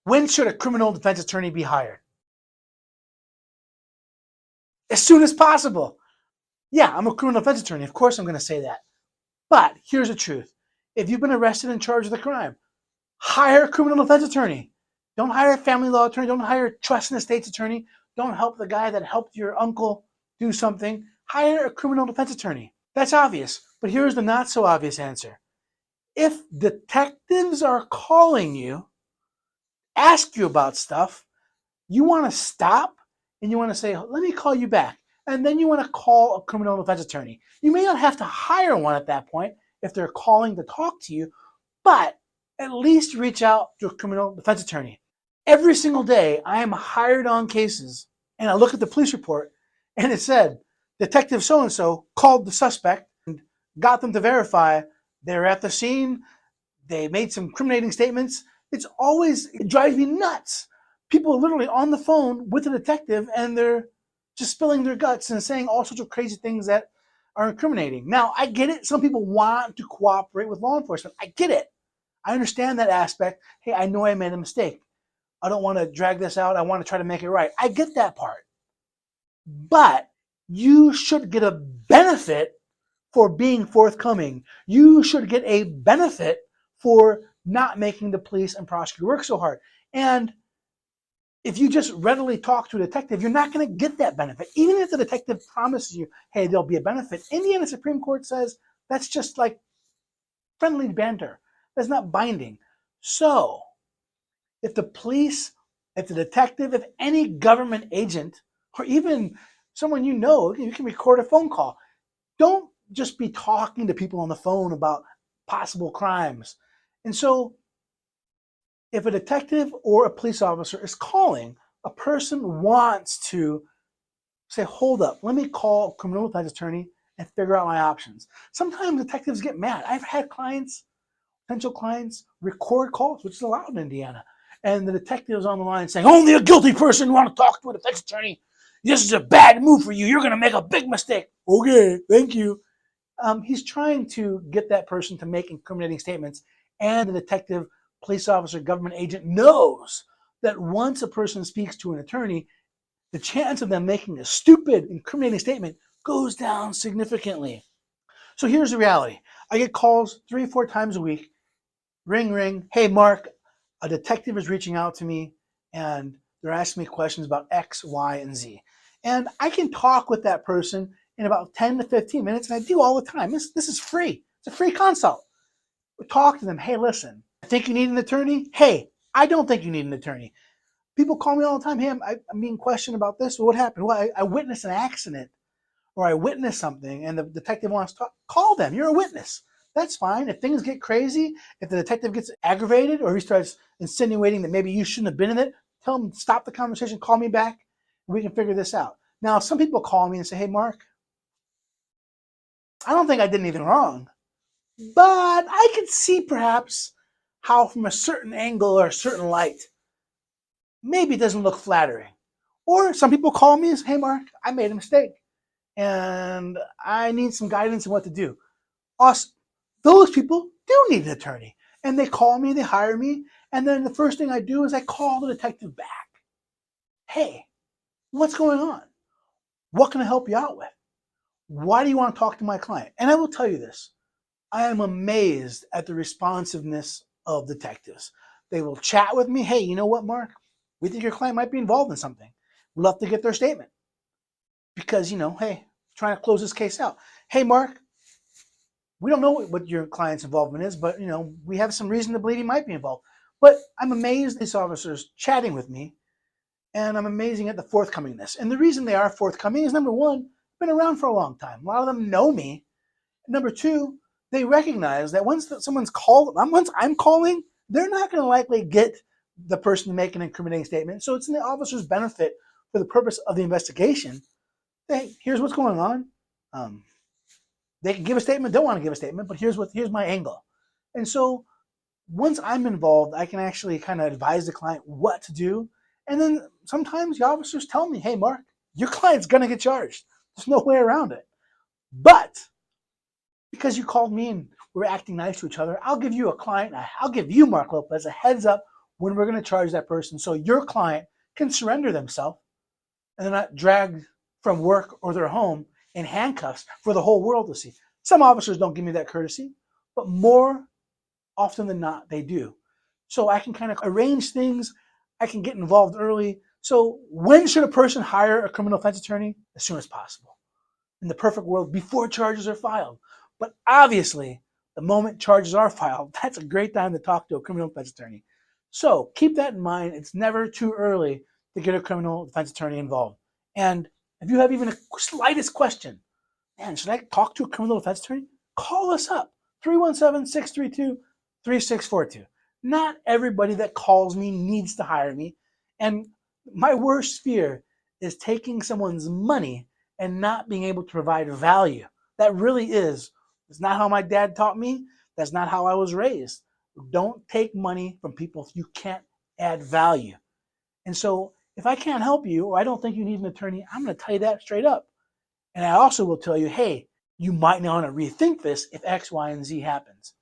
When should a criminal defense attorney be hired? As soon as possible. Yeah, I'm a criminal defense attorney. Of course I'm going to say that. But here's the truth. If you've been arrested and charged with a crime, hire a criminal defense attorney. Don't hire a family law attorney. Don't hire a trust and estates attorney. Don't help the guy that helped your uncle do something. Hire a criminal defense attorney. That's obvious. But here's the not so obvious answer. If detectives are calling you, ask you about stuff, you want to stop and you want to say, let me call you back. And then you want to call a criminal defense attorney. You may not have to hire one at that point if they're calling to talk to you, but at least reach out to a criminal defense attorney. Every single day, I am hired on cases, and I look at the police report, and it said, Detective so-and-so called the suspect and got them to verify they're at the scene, they made some incriminating statements. It drives me nuts. People are literally on the phone with the detective, and they're just spilling their guts and saying all sorts of crazy things that are incriminating. Now, I get it. Some people want to cooperate with law enforcement. I get it. I understand that aspect. Hey, I know I made a mistake. I don't want to drag this out. I want to try to make it right. I get that part. But you should get a benefit for being forthcoming. You should get a benefit for not making the police and prosecutor work so hard. And if you just readily talk to a detective, you're not going to get that benefit. Even if the detective promises you, hey, there'll be a benefit, Indiana Supreme Court says that's just like friendly banter. That's not binding. So if the police, if the detective, if any government agent, or even someone you know, you can record a phone call. Don't just be talking to people on the phone about possible crimes. And so if a detective or a police officer is calling, a person wants to say, hold up, let me call a criminal defense attorney and figure out my options. Sometimes detectives get mad. I've had clients, potential clients, record calls, which is allowed in Indiana. And the detective is on the line saying, only a guilty person want to talk to a defense attorney. This is a bad move for you. You're going to make a big mistake. Okay, thank you. He's trying to get that person to make incriminating statements, and the detective, police officer, government agent knows that once a person speaks to an attorney, the chance of them making a stupid, incriminating statement goes down significantly. So here's the reality. I get calls 3 or 4 times a week. Ring, ring. Hey, Mark, a detective is reaching out to me, and they're asking me questions about X, Y, and Z. And I can talk with that person in about 10 to 15 minutes, and I do all the time. This is free. It's a free consult. We talk to them. Hey, listen, I think you need an attorney. Hey, I don't think you need an attorney. People call me all the time. Hey, I'm being questioned about this. Well, what happened? Well, I witnessed an accident, or I witnessed something, and the detective wants to talk. Call them. You're a witness. That's fine. If things get crazy, if the detective gets aggravated, or he starts insinuating that maybe you shouldn't have been in it, tell him, stop the conversation, call me back, and we can figure this out. Now, some people call me and say, hey, Mark, I don't think I did anything wrong, but I could see perhaps how from a certain angle or a certain light, maybe it doesn't look flattering. Or some people call me and say, hey, Mark, I made a mistake, and I need some guidance on what to do. Us, those people do need an attorney. And they call me, they hire me, and then the first thing I do is I call the detective back. Hey, what's going on? What can I help you out with? Why do you want to talk to my client? And I will tell you this. I am amazed at the responsiveness of detectives. They will chat with me. Hey, you know what, Mark? We think your client might be involved in something. We'd love to get their statement. Because, hey, trying to close this case out. Hey, Mark, we don't know what your client's involvement is, but, we have some reason to believe he might be involved. But I'm amazed these officers chatting with me, and I'm amazing at the forthcomingness. And the reason they are forthcoming is, number one, I've been around for a long time. A lot of them know me. Number two, they recognize that once I'm calling, they're not going to likely get the person to make an incriminating statement. So it's in the officer's benefit for the purpose of the investigation. Hey, here's what's going on. They can give a statement, don't want to give a statement, but here's my angle. And so once I'm involved, I can actually kind of advise the client what to do. And then sometimes the officers tell me, hey, Mark, your client's going to get charged. There's no way around it. But because you called me and we're acting nice to each other, I'll give you, Marc Lopez, a heads up when we're going to charge that person so your client can surrender themselves and they're not dragged from work or their home in handcuffs for the whole world to see. Some officers don't give me that courtesy, but more often than not, they do. So I can kind of arrange things. I can get involved early. So when should a person hire a criminal defense attorney? As soon as possible. In the perfect world, before charges are filed. But obviously, the moment charges are filed, that's a great time to talk to a criminal defense attorney. So keep that in mind. It's never too early to get a criminal defense attorney involved. And if you have even a slightest question, man, should I talk to a criminal defense attorney? Call us up, 317-632-3642. Not everybody that calls me needs to hire me. And my worst fear is taking someone's money and not being able to provide value. That really is. It's not how my dad taught me. That's not how I was raised. Don't take money from people if you can't add value. And so if I can't help you or I don't think you need an attorney, I'm going to tell you that straight up. And I also will tell you, hey, you might want to rethink this if X, Y, and Z happens.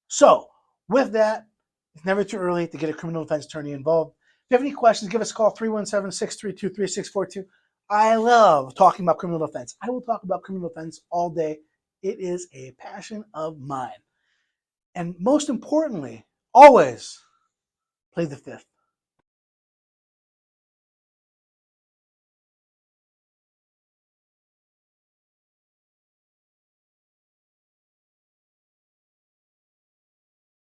So with that, it's never too early to get a criminal defense attorney involved. If you have any questions, give us a call, 317-632-3642. I love talking about criminal defense. I will talk about criminal defense all day. It is a passion of mine. And most importantly, always play the fifth.